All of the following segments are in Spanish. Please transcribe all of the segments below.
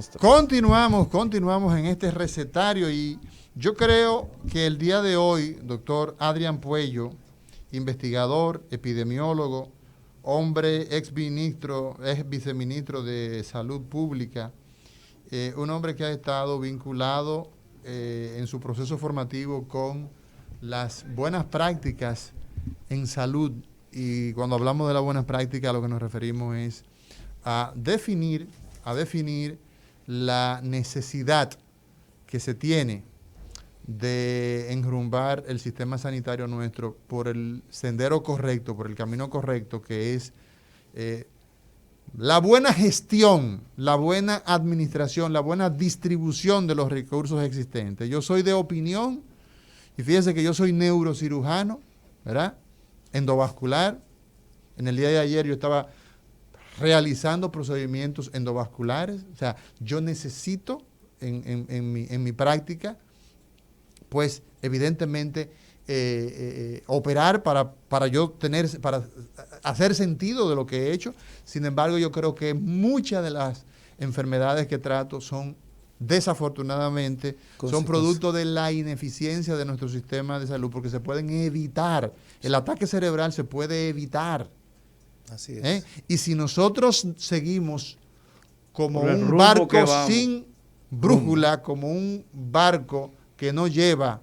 nuestro. Continuamos en este recetario y yo creo que el día de hoy, doctor Adrián Puello, investigador, epidemiólogo, hombre ex viceministro de Salud Pública, un hombre que ha estado vinculado en su proceso formativo con las buenas prácticas en salud, y cuando hablamos de las buenas prácticas a lo que nos referimos es a definir la necesidad que se tiene de enrumbar el sistema sanitario nuestro por el sendero correcto, por el camino correcto, que es la buena gestión, la buena administración, la buena distribución de los recursos existentes. Yo soy de opinión, y fíjense que yo soy neurocirujano, ¿verdad? Endovascular. En el día de ayer yo estaba realizando procedimientos endovasculares. O sea, yo necesito en mi práctica, pues evidentemente operar para yo para hacer sentido de lo que he hecho. Sin embargo, yo creo que muchas de las enfermedades que trato son, desafortunadamente, son producto de la ineficiencia de nuestro sistema de salud, porque se pueden evitar. El ataque cerebral se puede evitar. Así es. Y si nosotros seguimos como un barco sin brújula, como un barco que no lleva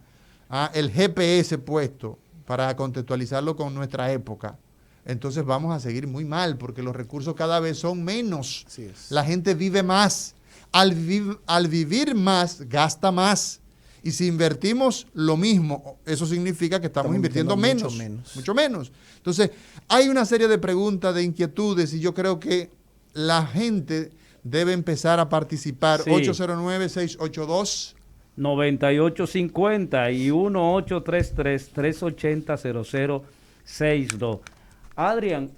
el GPS puesto para contextualizarlo con nuestra época, entonces vamos a seguir muy mal, porque los recursos cada vez son menos. Así es. La gente vive más. Al vivir más, gasta más. Y si invertimos lo mismo, eso significa que estamos invirtiendo menos. Mucho menos. Entonces, hay una serie de preguntas, de inquietudes, y yo creo que la gente debe empezar a participar. Sí. 809-682-9850 y 1-833-380-0062. Adrián,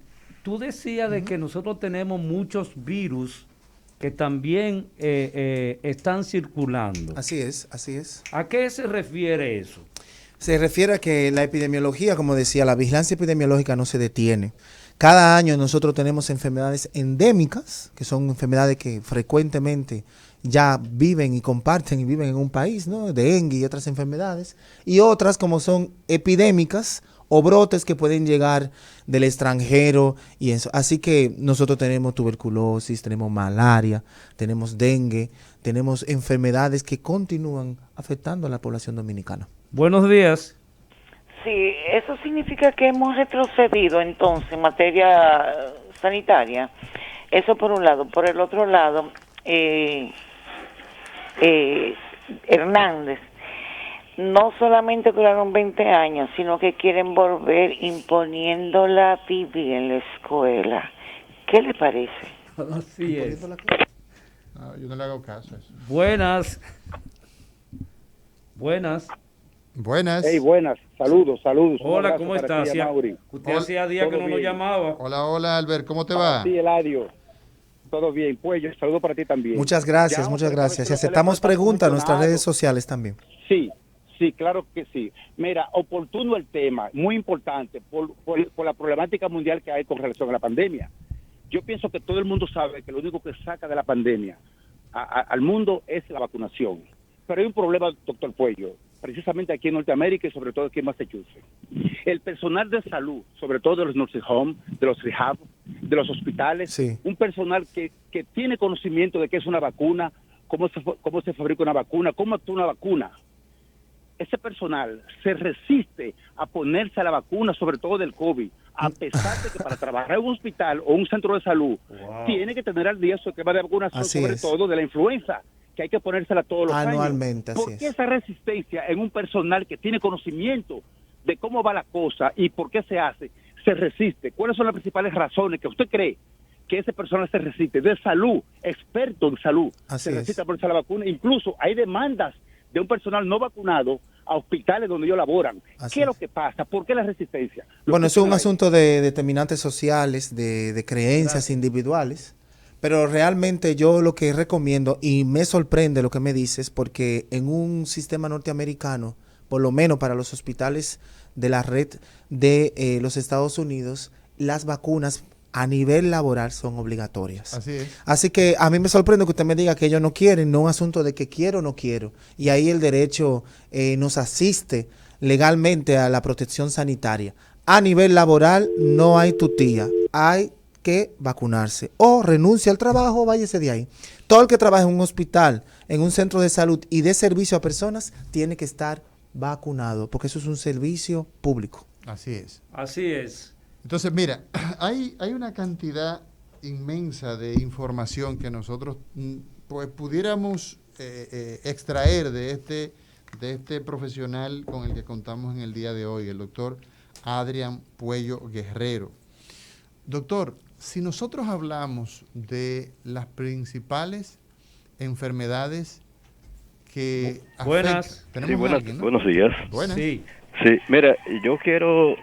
tú decías de que nosotros tenemos muchos virus que también están circulando. Así es, así es. ¿A qué se refiere eso? Se refiere a que la epidemiología, como decía, la vigilancia epidemiológica no se detiene. Cada año nosotros tenemos enfermedades endémicas, que son enfermedades que frecuentemente ya viven y comparten y viven en un país, ¿no? Dengue y otras enfermedades. Y otras como son epidémicas o brotes que pueden llegar del extranjero y eso. Así que nosotros tenemos tuberculosis, tenemos malaria, tenemos dengue, tenemos enfermedades que continúan afectando a la población dominicana. Buenos días. Sí, eso significa que hemos retrocedido entonces en materia sanitaria. Eso por un lado. Por el otro lado, Hernández, no solamente duraron 20 años, sino que quieren volver imponiéndola vivir en la escuela. ¿Qué le parece? Así es. No, yo no le hago caso a eso. Buenas. Buenas. Buenas. Hey, buenas. Saludos. Hola, ¿cómo estás? Usted hacía días que no nos llamaba. Hola, Albert, ¿cómo te va? Sí, Eladio. Todo bien. Pues yo saludo para ti también. Muchas gracias. Y aceptamos preguntas en nuestras redes sociales también. Sí, claro que sí. Mira, oportuno el tema, muy importante, por la problemática mundial que hay con relación a la pandemia. Yo pienso que todo el mundo sabe que lo único que saca de la pandemia al mundo es la vacunación. Pero hay un problema, doctor Puello, precisamente aquí en Norteamérica y sobre todo aquí en Massachusetts. El personal de salud, sobre todo de los nursing homes, de los rehab, de los hospitales, sí, un personal que tiene conocimiento de qué es una vacuna, cómo se fabrica una vacuna, cómo actúa una vacuna. Ese personal se resiste a ponerse a la vacuna, sobre todo del COVID, a pesar de que para trabajar en un hospital o un centro de salud, tiene que tener al día su esquema de vacunación, sobre todo de la influenza, que hay que ponérsela todos los anualmente, años. ¿Por qué esa resistencia en un personal que tiene conocimiento de cómo va la cosa y por qué se hace, se resiste? ¿Cuáles son las principales razones que usted cree que ese personal se resiste? De salud, experto en salud, se resiste a ponerse la vacuna. Incluso hay demandas de un personal no vacunado a hospitales donde ellos laboran. ¿Qué es lo que pasa? ¿Por qué la resistencia? Bueno, eso es un asunto de determinantes sociales, de creencias individuales. Pero realmente yo lo que recomiendo, y me sorprende lo que me dices, porque en un sistema norteamericano, por lo menos para los hospitales de la red de los Estados Unidos, las vacunas a nivel laboral son obligatorias. Así es. Así que a mí me sorprende que usted me diga que ellos no quieren, no es un asunto de que quiero o no quiero. Y ahí el derecho nos asiste legalmente a la protección sanitaria. A nivel laboral no hay tutía, hay que vacunarse. O renuncia al trabajo o váyase de ahí. Todo el que trabaja en un hospital, en un centro de salud y dé servicio a personas, tiene que estar vacunado, porque eso es un servicio público. Así es. Así es. Entonces, mira, hay una cantidad inmensa de información que nosotros pues pudiéramos extraer de este profesional con el que contamos en el día de hoy, el doctor Adrián Puello Guerrero. Doctor, si nosotros hablamos de las principales enfermedades que Buenas. afectan... Sí, ¿Tenemos a alguien, no? buenos días. Buenas. Sí. Sí, mira, yo quiero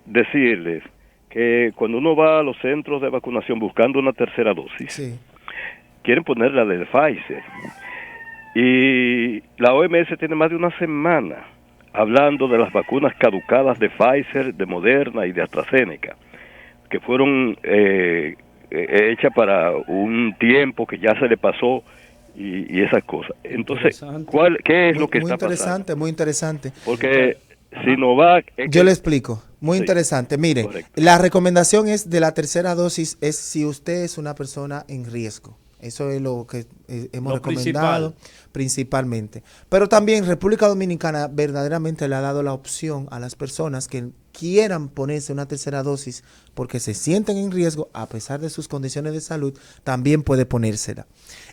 decirles que cuando uno va a los centros de vacunación buscando una tercera dosis, Sí. quieren poner la de Pfizer. Y la OMS tiene más de una semana hablando de las vacunas caducadas de Pfizer, de Moderna y de AstraZeneca, que fueron hechas para un tiempo que ya se le pasó y esas cosas. Entonces, ¿qué es lo que está pasando? Muy interesante. Porque Sinovac... Yo le explico. Muy Sí, interesante. Mire, correcto. la recomendación es de la tercera dosis es si usted es una persona en riesgo. Eso es lo que hemos Lo recomendado principalmente. Pero también República Dominicana verdaderamente le ha dado la opción a las personas que quieran ponerse una tercera dosis porque se sienten en riesgo, a pesar de sus condiciones de salud, también puede ponérsela.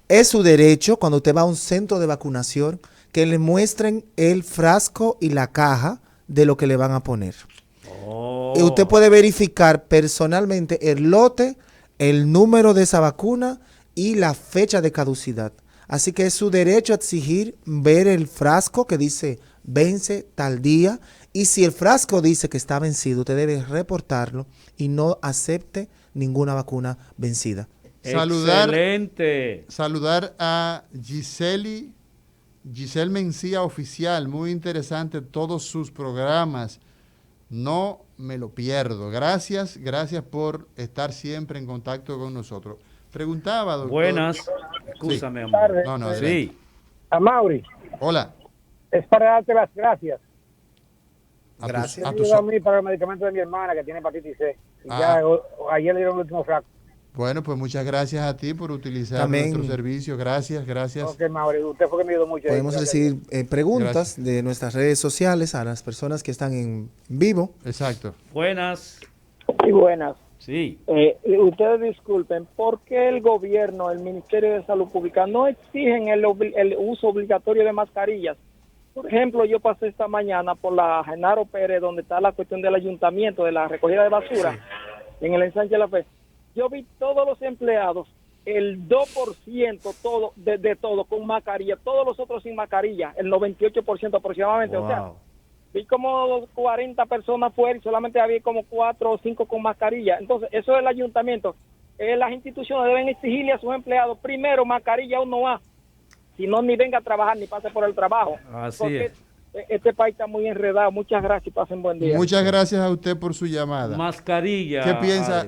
Es su derecho, cuando usted va a un centro de vacunación, que le muestren el frasco y la caja de lo que le van a poner. Oh. Y usted puede verificar personalmente el lote, el número de esa vacuna y la fecha de caducidad. Así que es su derecho a exigir ver el frasco que dice vence tal día, y si el frasco dice que está vencido, usted debe reportarlo y no acepte ninguna vacuna vencida. Excelente. Saludar a Giselle Mencía Oficial, muy interesante todos sus programas, no me lo pierdo. Gracias por estar siempre en contacto con nosotros. Preguntaba, doctor. Buenas. Escúchame, Sí. amor. No, adelante. Sí. A Mauri, Hola. es para darte las gracias. Gracias. A Me tus- ayudó a mí para el medicamento de mi hermana que tiene hepatitis C. Y Ah. ayer le dieron el último frasco. Bueno, pues muchas gracias a ti por utilizar También- nuestro servicio. Gracias. Ok, Mauri, usted fue que me ayudó mucho. Podemos Gracias. recibir preguntas Gracias. de nuestras redes sociales a las personas que están en vivo. Exacto. Buenas. Sí, buenas. Sí. Ustedes disculpen, ¿por qué el gobierno, el Ministerio de Salud Pública, no exigen el uso obligatorio de mascarillas? Por ejemplo, yo pasé esta mañana por la Genaro Pérez, donde está la cuestión del ayuntamiento, de la recogida de basura, en el ensanche de la Fe. Yo vi todos los empleados, el 2% todo, de todo con mascarilla, todos los otros sin mascarilla, el 98% aproximadamente. O sea, Wow. vi como 40 personas fuera y solamente había como 4 o 5 con mascarilla. Entonces, eso es el ayuntamiento. Las instituciones deben exigirle a sus empleados, primero, mascarilla uno va. Si no, ni venga a trabajar, ni pase por el trabajo. Así Porque es. este país está muy enredado. Muchas gracias y pasen buen día. Muchas gracias a usted por su llamada. Mascarilla.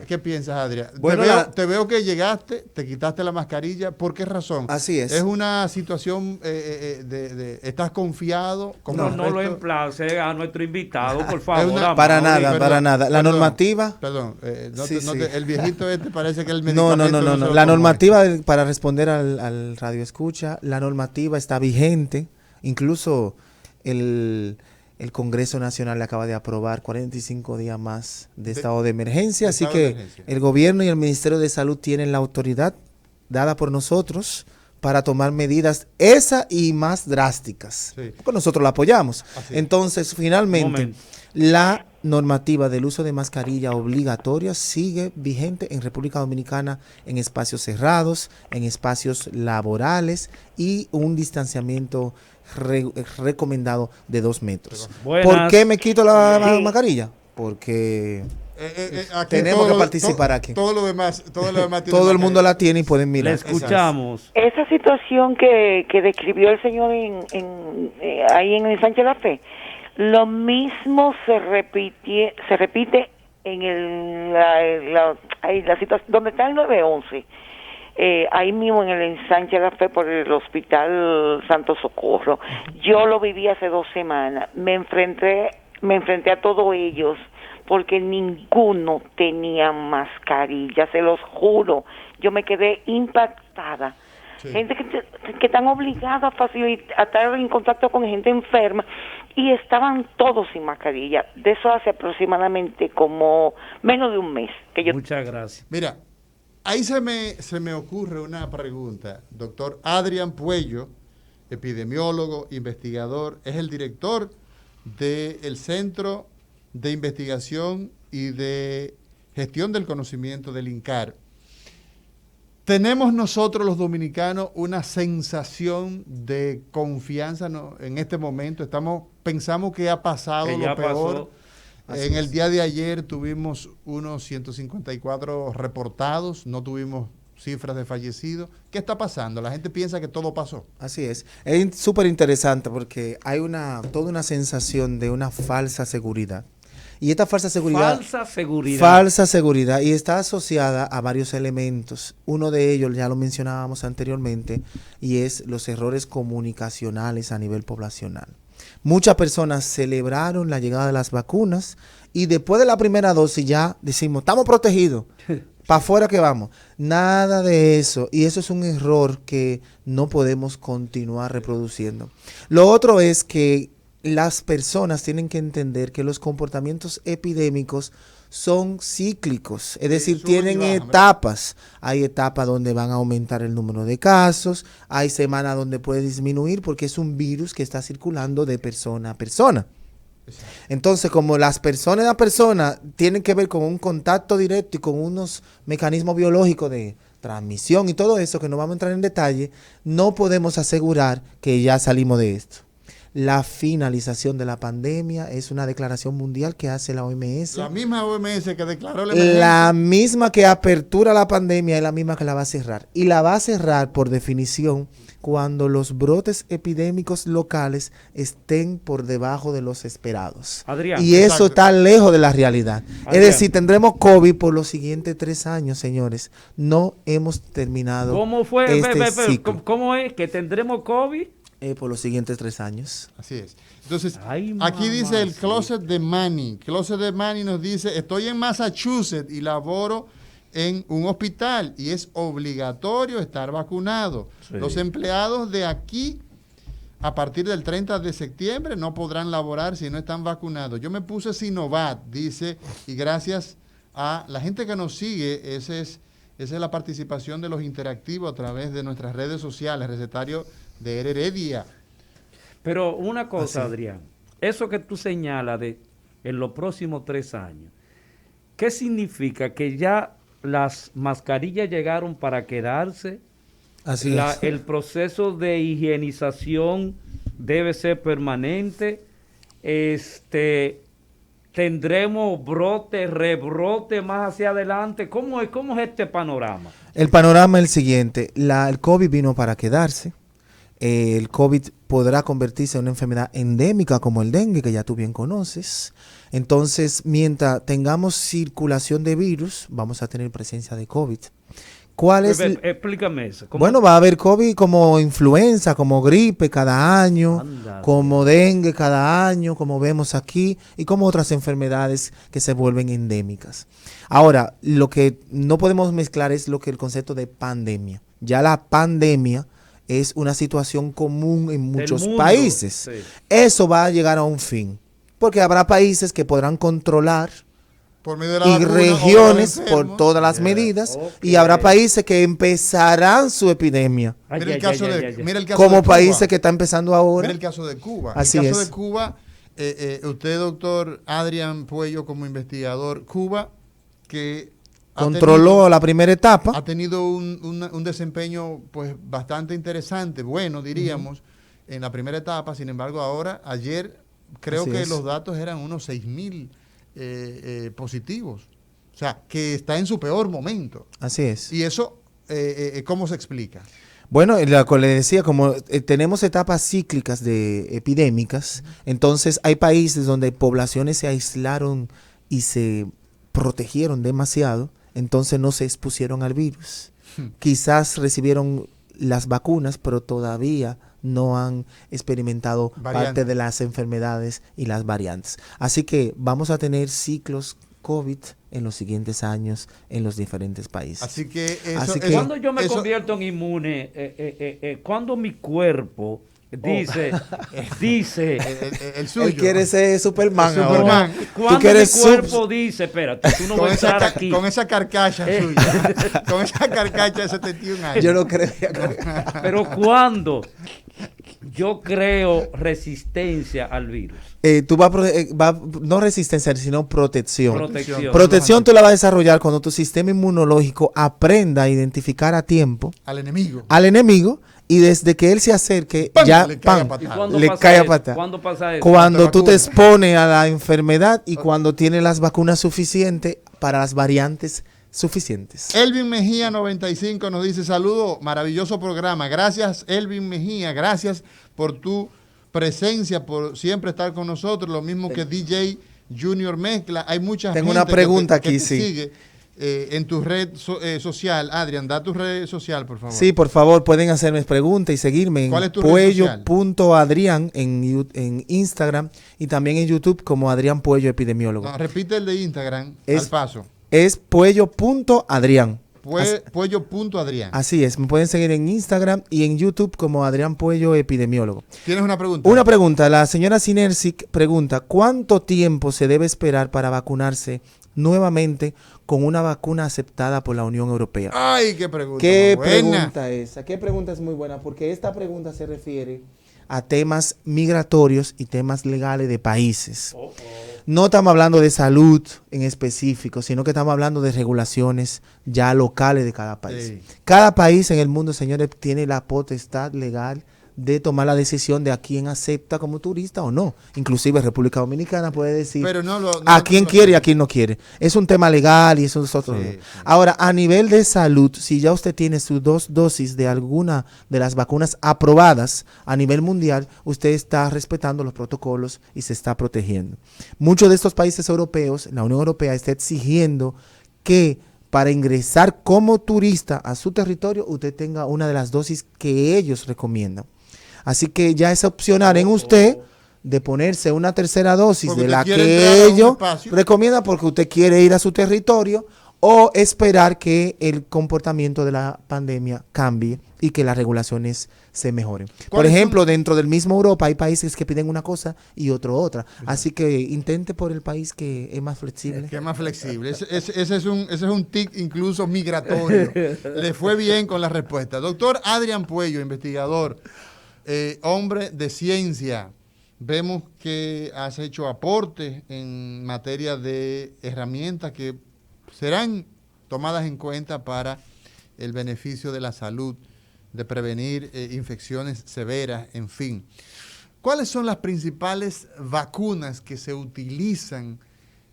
¿Qué piensas, Adrián? Bueno, te veo que llegaste, te quitaste la mascarilla. ¿Por qué razón? Así es. ¿Es una situación estás confiado? con No lo respecto- emplace a nuestro invitado, por favor. Es una- amor. Para Mauri, nada, perdón, para nada. La perdón, normativa... Perdón, Sí, sí. el viejito este parece que el No, medicamento no. se lo La tomó. normativa, para responder al radio escucha, la normativa está vigente. Incluso el Congreso Nacional le acaba de aprobar 45 días más de estado de emergencia. Así estado de que emergencia. el gobierno y el Ministerio de Salud tienen la autoridad dada por nosotros para tomar medidas esa y más drásticas. Sí. Porque nosotros la apoyamos. Así es. Entonces, finalmente, Momento. la normativa del uso de mascarilla obligatoria sigue vigente en República Dominicana en espacios cerrados, en espacios laborales y un distanciamiento recomendado de 2 metros. Buenas. ¿Por qué me quito la mascarilla? Porque Aquí tenemos todo que lo- participar aquí. Todo lo demás tiene todo el mundo mascarilla. la tiene y pueden Le mirar. escuchamos. Esa situación que describió el señor ahí en el Sánchez de la Fe, lo mismo se repite en la situación donde está el 911, ahí mismo en el ensanche de la Fe por el Hospital Santo Socorro. Yo lo viví hace 2 semanas. Me enfrenté a todos ellos porque ninguno tenía mascarilla, se los juro. Yo me quedé impactada. Sí. Gente que están obligados a estar en contacto con gente enferma y estaban todos sin mascarilla. De eso hace aproximadamente como menos de un mes que yo... Muchas gracias. Mira, ahí se me ocurre una pregunta. Doctor Adrián Puello, epidemiólogo, investigador, es el director del Centro de Investigación y de Gestión del Conocimiento del INCAR. ¿Tenemos nosotros los dominicanos una sensación de confianza en este momento? Pensamos que ha pasado lo peor. En el día de ayer tuvimos unos 154 reportados, no tuvimos cifras de fallecidos. ¿Qué está pasando? La gente piensa que todo pasó. Así es. Es súper interesante porque hay toda una sensación de una falsa seguridad. Y esta falsa seguridad. Falsa seguridad. Y está asociada a varios elementos. Uno de ellos, ya lo mencionábamos anteriormente, y es los errores comunicacionales a nivel poblacional. Muchas personas celebraron la llegada de las vacunas y después de la primera dosis ya decimos, estamos protegidos, para afuera que vamos. Nada de eso. Y eso es un error que no podemos continuar reproduciendo. Lo otro es que las personas tienen que entender que los comportamientos epidémicos son cíclicos, es decir, tienen etapas. Hay etapas donde van a aumentar el número de casos, hay semanas donde puede disminuir porque es un virus que está circulando de persona a persona. Entonces, como las personas a persona tienen que ver con un contacto directo y con unos mecanismos biológicos de transmisión y todo eso, que no vamos a entrar en detalle, no podemos asegurar que ya salimos de esto. La finalización de la pandemia es una declaración mundial que hace la OMS. La misma OMS que declaró la emergencia. La misma que apertura la pandemia es la misma que la va a cerrar. Y la va a cerrar, por definición, cuando los brotes epidémicos locales estén por debajo de los esperados. Adrián, y eso está lejos de la realidad. Adrián. Es decir, tendremos COVID por los siguientes 3 años, señores. No hemos terminado. ¿Cómo fue? Ciclo. ¿Cómo es que tendremos COVID? Por los siguientes 3 años. Así es. Entonces, aquí dice el Closet de Manny. Closet de Manny nos dice, estoy en Massachusetts y laboro en un hospital y es obligatorio estar vacunado. Sí. Los empleados de aquí, a partir del 30 de septiembre, no podrán laborar si no están vacunados. Yo me puse Sinovac, dice, y gracias a la gente que nos sigue, esa es la participación de los interactivos a través de nuestras redes sociales, recetario de Heredia. Pero una cosa, Adrián, eso que tú señalas de en los próximos 3 años, ¿qué significa? Que ya las mascarillas llegaron para quedarse. Así es. El proceso de higienización debe ser permanente. Tendremos brote, rebrote más hacia adelante. ¿Cómo es este panorama? El panorama es el siguiente. El COVID vino para quedarse. El COVID podrá convertirse en una enfermedad endémica como el dengue, que ya tú bien conoces. Entonces, mientras tengamos circulación de virus, vamos a tener presencia de COVID. ¿Cuál es? Explícame eso. Bueno, va a haber COVID como influenza, como gripe cada año, como dengue cada año, como vemos aquí, y como otras enfermedades que se vuelven endémicas. Ahora, lo que no podemos mezclar es el concepto de pandemia. Ya la pandemia es una situación común en muchos países. Sí. Eso va a llegar a un fin, porque habrá países que podrán controlar por medio de la y vacuna, regiones por todas las medidas, y habrá países que empezarán su epidemia. Mira el caso de como países que está empezando ahora. Mira el caso de Cuba. Así el caso es. de Cuba, usted, doctor Adrián Puello, como investigador, Cuba, que controló la primera etapa. Ha tenido un desempeño pues bastante interesante, bueno, diríamos, en la primera etapa. Sin embargo, ayer creo que los datos eran unos 6,000 positivos. O sea, que está en su peor momento. Así es. ¿Y eso cómo se explica? Bueno, le decía, como tenemos etapas cíclicas de epidémicas, entonces hay países donde poblaciones se aislaron y se protegieron demasiado, entonces no se expusieron al virus. Quizás recibieron las vacunas, pero todavía no han experimentado parte de las enfermedades y las variantes. Así que vamos a tener ciclos COVID en los siguientes años en los diferentes países. Así que, cuando yo me convierto en inmune, cuando mi cuerpo dice el suyo. Él quiere ser Superman. Superman. Cuando mi cuerpo dice, espérate, tú no vas a entrar aquí. Con esa carcacha suya. Con esa carcacha de 71 años. Yo no creo. Pero cuando yo creo resistencia al virus. Tú no resistencia, sino protección. Protección tú la vas a desarrollar cuando tu sistema inmunológico aprenda a identificar a tiempo al enemigo y desde que él se acerque, ¡pam!, ya le cae a patada. ¿Cuándo pasa eso? Cuando tú te expones a la enfermedad y cuando tienes las vacunas suficientes para las variantes suficientes. Elvin Mejía 95 nos dice: saludo, maravilloso programa. Gracias, Elvin Mejía, gracias por tu presencia, por siempre estar con nosotros. Lo mismo que DJ Junior Mezcla. Hay mucha gente. Tengo una pregunta que aquí, te sí. sigue en tu red social. Adrián, da tu red social, por favor. Sí, por favor, pueden hacerme preguntas y seguirme en ¿Cuál es tu red social? Puello.adrián en Instagram y también en YouTube como Adrián Puello Epidemiólogo. No, repite el de Instagram al paso. Es Puello.adrián. Puello.adrián. Así es, me pueden seguir en Instagram y en YouTube como Adrián Puello Epidemiólogo. ¿Tienes una pregunta? Una pregunta, la señora Sinersic pregunta: ¿cuánto tiempo se debe esperar para vacunarse nuevamente con una vacuna aceptada por la Unión Europea? Ay, qué pregunta. ¿Qué pregunta esa? ¿Qué pregunta es muy buena? Porque esta pregunta se refiere a temas migratorios y temas legales de países. No estamos hablando de salud en específico, sino que estamos hablando de regulaciones ya locales de cada país. Sí. Cada país en el mundo, señores, tiene la potestad legal de tomar la decisión de a quién acepta como turista o no. Inclusive República Dominicana puede decir Pero a quién quiere y a quién no quiere. Es un tema legal y eso es otro. Sí. Ahora, a nivel de salud, si ya usted tiene sus 2 dosis de alguna de las vacunas aprobadas a nivel mundial, usted está respetando los protocolos y se está protegiendo. Muchos de estos países europeos, la Unión Europea está exigiendo que para ingresar como turista a su territorio, usted tenga una de las dosis que ellos recomiendan. Así que ya es opcional en usted de ponerse una tercera dosis porque de la quiere que ellos recomiendan porque usted quiere ir a su territorio o esperar que el comportamiento de la pandemia cambie y que las regulaciones se mejoren. Por ejemplo, dentro del mismo Europa hay países que piden una cosa y otro otra. Así que intente por el país que es más flexible. Que es más flexible. Ese es un tic incluso migratorio. Le fue bien con la respuesta. Doctor Adrián Puello, investigador, hombre de ciencia. Vemos que has hecho aportes en materia de herramientas que serán tomadas en cuenta para el beneficio de la salud, de prevenir infecciones severas, en fin. ¿Cuáles son las principales vacunas que se utilizan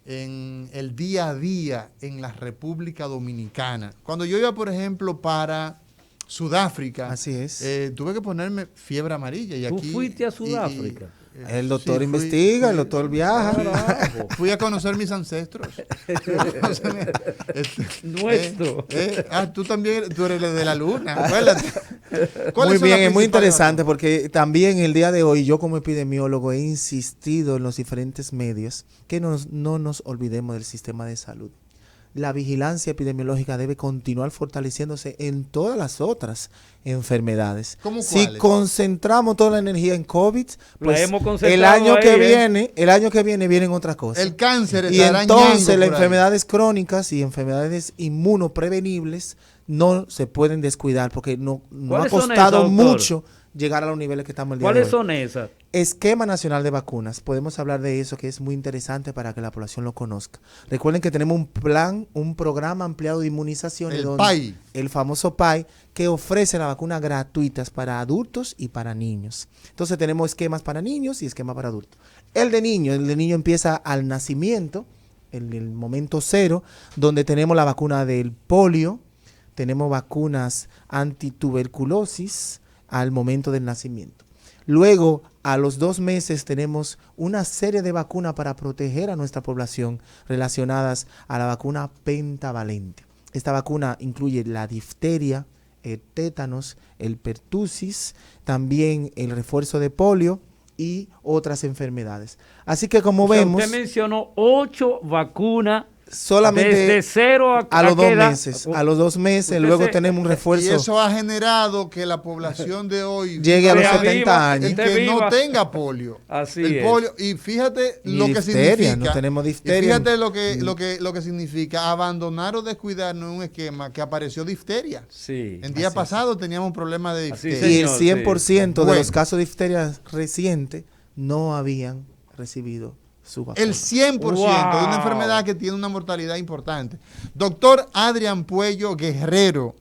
en el día a día en la República Dominicana? Cuando yo iba, por ejemplo, para Sudáfrica, así es. Tuve que ponerme fiebre amarilla. Y ¿Tú aquí, fuiste a Sudáfrica? El doctor investiga, el doctor viaja. Fui a conocer mis ancestros. Nuestro. Tú también, tú eres de la luna, acuérdate. Muy bien, es muy interesante porque también el día de hoy yo como epidemiólogo he insistido en los diferentes medios que no nos olvidemos del sistema de salud. La vigilancia epidemiológica debe continuar fortaleciéndose en todas las otras enfermedades. ¿Cómo si cuáles? concentramos toda la energía en COVID, pues hemos concentrado el año ahí, el año que viene vienen otras cosas. El cáncer y estará entonces ñango las por ahí. enfermedades crónicas y enfermedades inmunoprevenibles no se pueden descuidar porque no ha ¿Cuáles son costado esas, doctor? mucho llegar a los niveles que estamos el día de hoy. ¿Cuáles son esas? Esquema Nacional de Vacunas. Podemos hablar de eso, que es muy interesante para que la población lo conozca. Recuerden que tenemos un programa ampliado de inmunizaciones. El PAI. El famoso PAI, que ofrece las vacunas gratuitas para adultos y para niños. Entonces tenemos esquemas para niños y esquemas para adultos. El de niño empieza al nacimiento, en el momento cero, donde tenemos la vacuna del polio, tenemos vacunas antituberculosis al momento del nacimiento. Luego, a los 2 meses, tenemos una serie de vacunas para proteger a nuestra población relacionadas a la vacuna pentavalente. Esta vacuna incluye la difteria, el tétanos, el pertusis, también el refuerzo de polio y otras enfermedades. Así que como vemos... Usted mencionó 8 vacunas solamente desde 0 a los 2 qué edad? meses. A los 2 meses, luego tenemos un Y refuerzo. eso ha generado que la población de hoy Llegue a los Sea 70 viva, años. y esté que viva. no tenga polio. Así El es. polio, y fíjate Ni lo que difteria, significa. no tenemos Y difteria. fíjate lo que significa abandonar o descuidarnos en un esquema que apareció difteria. Sí. El día pasado teníamos un problema de Así, difteria. Y el Señor, 100% de Bueno. los casos de difteria recientes no habían recibido su vacuna. El 100% de Wow. una enfermedad que tiene una mortalidad importante. Doctor Adrián Puello Guerrero,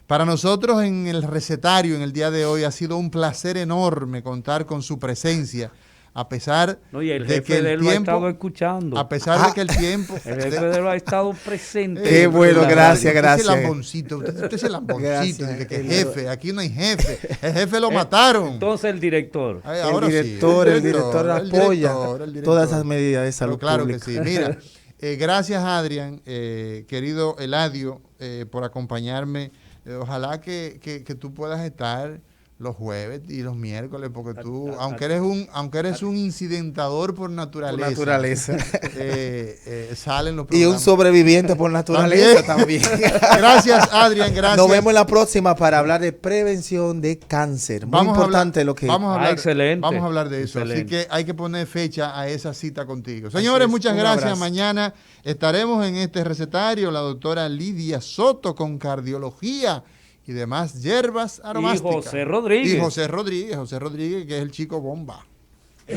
para nosotros en el recetario en el día de hoy ha sido un placer enorme contar con su presencia, a pesar No, y el de jefe que de el él lo ha estado tiempo, escuchando. a pesar de que el tiempo... El jefe de él ha estado presente. Qué bueno, En la gracias, radio. gracias. Usted es el lamboncito, usted es el lamboncito, Gracias, dice que el- jefe, aquí no hay jefe, el jefe lo mataron. Entonces el director. Ay, El ahora sí, director apoya el director. todas esas medidas de Pero salud claro pública. que sí. Mira, gracias Adrián, querido Eladio, por acompañarme. Ojalá que tú puedas estar los jueves y los miércoles, porque tú, aunque eres un incidentador por naturaleza, salen los Y un programas. sobreviviente por naturaleza también. Gracias Adrián, gracias. Nos vemos en la próxima para hablar de prevención de cáncer. Muy importante lo que... Vamos a hablar, excelente. Vamos a hablar de eso. Excelente. Así que hay que poner fecha a esa cita contigo. Señores, es. muchas Un gracias. abrazo. Mañana estaremos en este recetario la doctora Lidia Soto con cardiología y demás hierbas aromáticas. José Rodríguez. Y José Rodríguez, que es el chico bomba.